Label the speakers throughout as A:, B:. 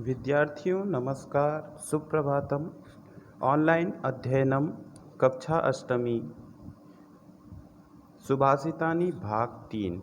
A: विद्यार्थियों नमस्कार, सुप्रभातम। ऑनलाइन अध्ययनम कक्षा अष्टमी सुभाषितानि भाग 3।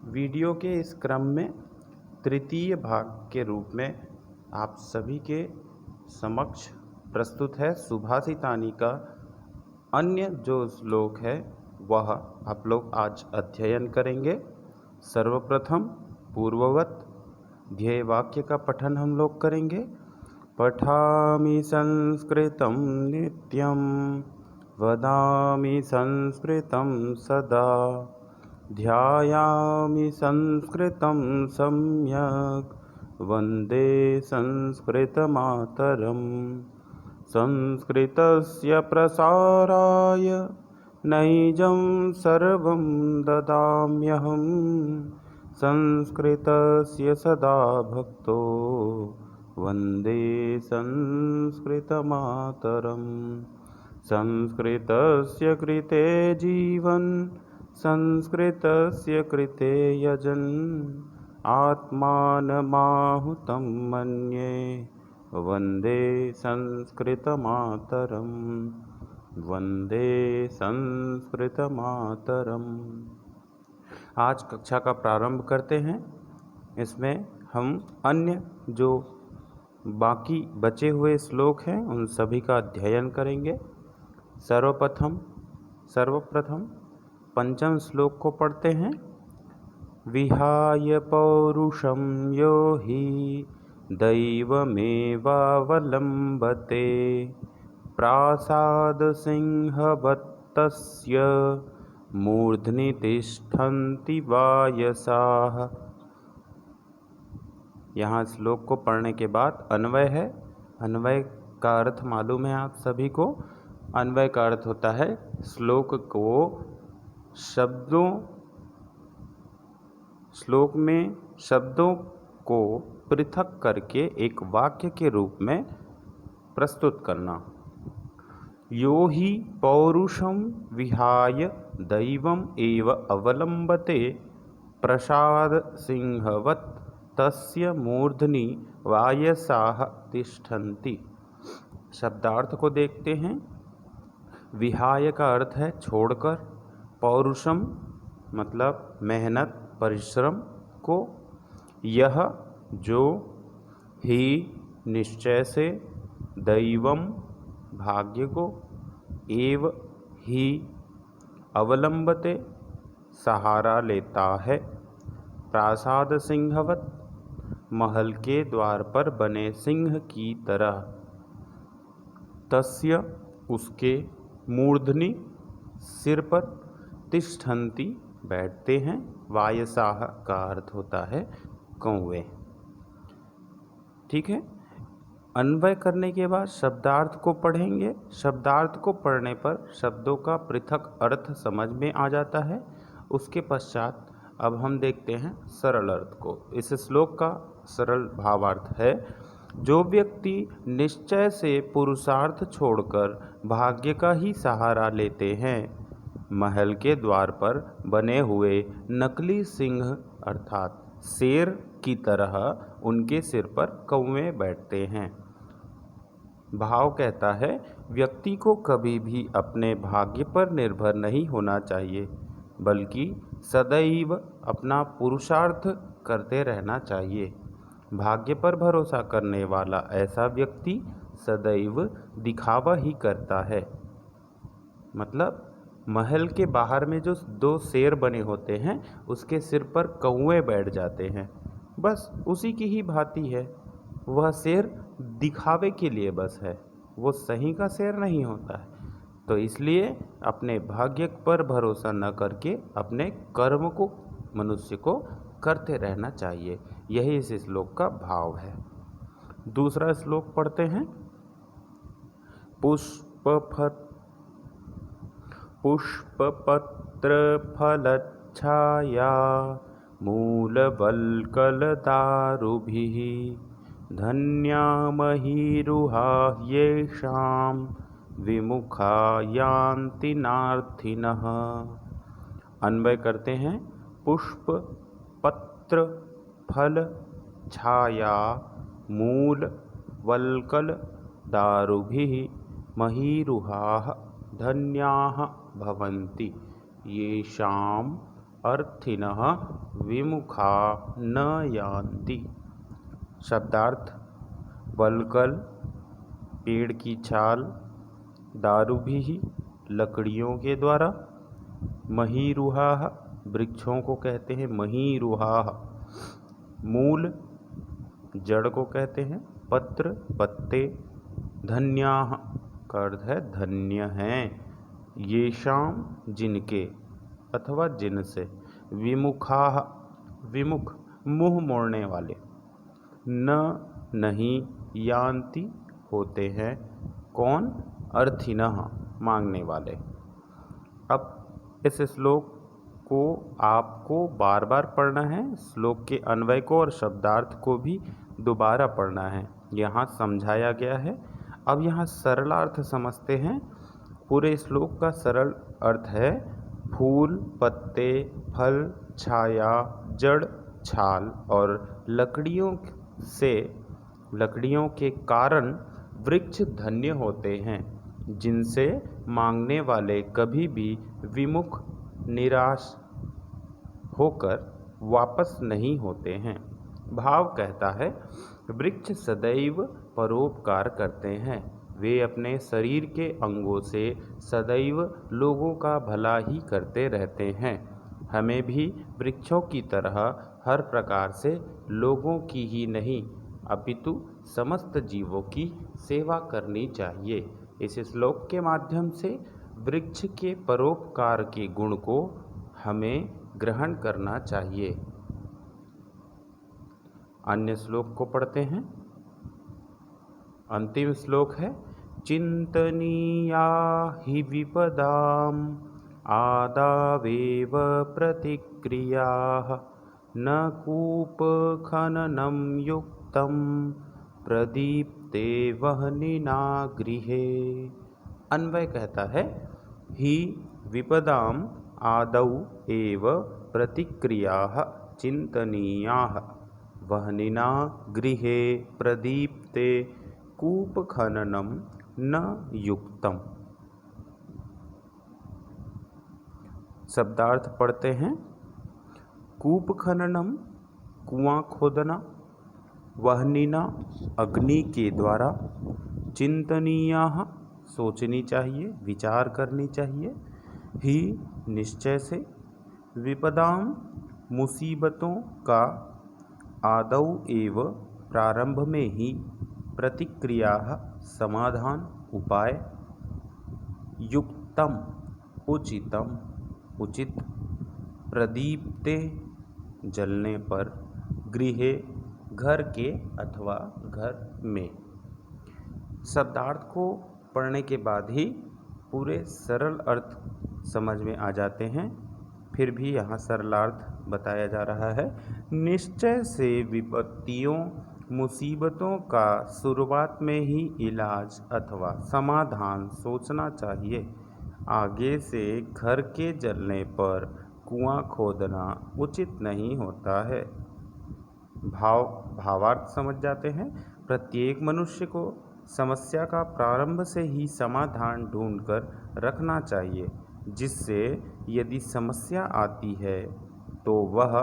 A: वीडियो के इस क्रम में तृतीय भाग के रूप में आप सभी के समक्ष प्रस्तुत है सुभाषितानि का अन्य जो श्लोक है वह आप लोग आज अध्ययन करेंगे। सर्वप्रथम पूर्ववत ध्येय वाक्य का पठन हम लोग करेंगे। पठामि संस्कृतं नित्यं वदामि संस्कृतं सदा ध्यायामि संस्कृतं सम्यक् वन्दे संस्कृतमातरम्। संस्कृतस्य प्रसाराय नैजं सर्वं ददाम्यहम् संस्कृतस्य सदा भक्तो वन्दे संस्कृतमातरम्। संस्कृतस्य कृते जीवन् संस्कृतस्य कृते यजन् आत्मानमाहुतं मन्ये वन्दे संस्कृतमातरम्। वन्दे संस्कृतमातरम्। आज कक्षा का प्रारंभ करते हैं। इसमें हम अन्य जो बाकी बचे हुए श्लोक हैं उन सभी का अध्ययन करेंगे। सर्वप्रथम पंचम श्लोक को पढ़ते हैं। विहाय पौरुषं यो हि दैवमेवावलम्बते प्रासादसिंहवत्तस्य मूर्ध्नि तिष्ठन्ति वायसाः। यहाँ श्लोक को पढ़ने के बाद अन्वय है। अन्वय का अर्थ मालूम है आप सभी को। अन्वय का अर्थ होता है श्लोक में शब्दों को पृथक करके एक वाक्य के रूप में प्रस्तुत करना। यो हि पौरुषं विहाय दैवम् एव अवलम्बते प्रसाद सिंहवत् तस्य मूर्धनि वायसाः तिष्ठन्ति। शब्दार्थ को देखते हैं। विहाय का अर्थ है छोड़कर, पौरुषम मतलब मेहनत परिश्रम को, यह जो, ही निश्चय से, दैवम भाग्य को, एव ही अवलंबते सहारा लेता है, प्रासाद सिंहवत महल के द्वार पर बने सिंह की तरह, तस्य उसके, मूर्धनि सिर पर, तिष्ठन्ति बैठते हैं, वायसाह का अर्थ होता है कौवे। ठीक है। अन्वय करने के बाद शब्दार्थ को पढ़ेंगे। शब्दार्थ को पढ़ने पर शब्दों का पृथक अर्थ समझ में आ जाता है। उसके पश्चात अब हम देखते हैं सरल अर्थ को। इस श्लोक का सरल भावार्थ है, जो व्यक्ति निश्चय से पुरुषार्थ छोड़कर भाग्य का ही सहारा लेते हैं, महल के द्वार पर बने हुए नकली सिंह अर्थात शेर की तरह उनके सिर पर कौवे बैठते हैं। भाव कहता है, व्यक्ति को कभी भी अपने भाग्य पर निर्भर नहीं होना चाहिए, बल्कि सदैव अपना पुरुषार्थ करते रहना चाहिए। भाग्य पर भरोसा करने वाला ऐसा व्यक्ति सदैव दिखावा ही करता है। मतलब महल के बाहर में जो दो शेर बने होते हैं उसके सिर पर कौवे बैठ जाते हैं, बस उसी की ही भांति है। वह शेर दिखावे के लिए बस है, वो सही का शेर नहीं होता है। तो इसलिए अपने भाग्य पर भरोसा न करके अपने कर्म को मनुष्य को करते रहना चाहिए। यही इस श्लोक का भाव है। दूसरा श्लोक पढ़ते हैं। पुष्पपत्रफलच्छाया मूलवल्कलदारुभिः धन्या महीरुहा येषां विमुखा यान्ति नार्थिनः। अन्वय करते हैं। पुष्प, पत्र, फल छाया मूल वल्कल दारुभिः महीरुहाः धन्याः भवन्ति येषाम् अर्थिनः विमुखा न यान्ति। शब्दार्थ: वल्कल पेड़ की छाल, दारुभिः लकड़ियों के द्वारा, महीरुहाः वृक्षों को कहते हैं महीरुहाः, मूल जड़ को कहते हैं, पत्र पत्ते, धन्याः का अर्थ है धन्य हैं, येषाम जिनके अथवा जिनसे, विमुखाः विमुख मुंह मोड़ने वाले, न नहीं यान्ति होते हैं, कौन? अर्थिनः मांगने वाले। अब इस श्लोक को आपको बार बार पढ़ना है, श्लोक के अन्वय को और शब्दार्थ को भी दोबारा पढ़ना है, यहाँ समझाया गया है। अब यहाँ सरलार्थ समझते हैं। पूरे श्लोक का सरल अर्थ है फूल, पत्ते, फल, छाया, जड़, छाल और लकड़ियों के कारण वृक्ष धन्य होते हैं, जिनसे मांगने वाले कभी भी विमुख निराश होकर वापस नहीं होते हैं। भाव कहता है वृक्ष सदैव परोपकार करते हैं, वे अपने शरीर के अंगों से सदैव लोगों का भला ही करते रहते हैं। हमें भी वृक्षों की तरह हर प्रकार से लोगों की ही नहीं अपितु समस्त जीवों की सेवा करनी चाहिए। इस श्लोक के माध्यम से वृक्ष के परोपकार के गुण को हमें ग्रहण करना चाहिए। अन्य श्लोक को पढ़ते हैं। अंतिम श्लोक है चिंतनीया हि विपदाम आदावेव प्रतिक्रियाः न कूपखननं युक्तं प्रदीप्ते वह्निना गृहे। अन्वय कहता है हि विपदाम आदौ एव प्रतिक्रियाः चिंतनीयाः वह्निना गृहे प्रदीप्ते कूपखननं न युक्तम्। शब्दार्थ पढ़ते हैं। कूप खननम कुआं खोदना, वह्निना अग्नि के द्वारा, चिंतनीयाः सोचनी चाहिए, विचार करनी चाहिए, ही निश्चय से, विपदाम मुसीबतों का, आदौ एव प्रारंभ में ही, प्रतिक्रिया समाधान उपाय, युक्तम उचितम उचित, प्रदीप्ते जलने पर, गृहे घर के अथवा घर में। शब्दार्थ को पढ़ने के बाद ही पूरे सरल अर्थ समझ में आ जाते हैं। फिर भी यहाँ सरलार्थ बताया जा रहा है। निश्चय से विपत्तियों मुसीबतों का शुरुआत में ही इलाज अथवा समाधान सोचना चाहिए। आगे से घर के जलने पर कुआं खोदना उचित नहीं होता है। भावार्थ समझ जाते हैं। प्रत्येक मनुष्य को समस्या का प्रारंभ से ही समाधान ढूंढकर रखना चाहिए, जिससे यदि समस्या आती है तो वह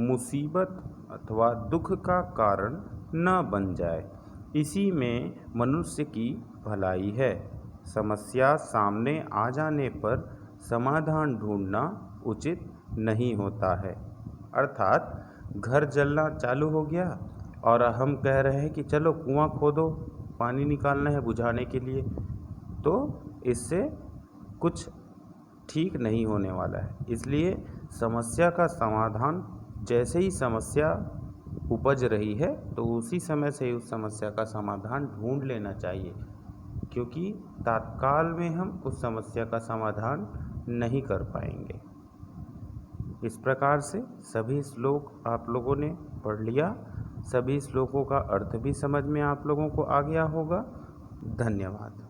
A: मुसीबत अथवा दुख का कारण न बन जाए। इसी में मनुष्य की भलाई है। समस्या सामने आ जाने पर समाधान ढूंढना उचित नहीं होता है। अर्थात घर जलना चालू हो गया और हम कह रहे हैं कि चलो कुआं खोदो, पानी निकालना है बुझाने के लिए, तो इससे कुछ ठीक नहीं होने वाला है। इसलिए समस्या का समाधान, जैसे ही समस्या उपज रही है तो उसी समय से ही उस समस्या का समाधान ढूंढ लेना चाहिए, क्योंकि तत्काल में हम उस समस्या का समाधान नहीं कर पाएंगे। इस प्रकार से सभी श्लोक आप लोगों ने पढ़ लिया। सभी श्लोकों का अर्थ भी समझ में आप लोगों को आ गया होगा। धन्यवाद।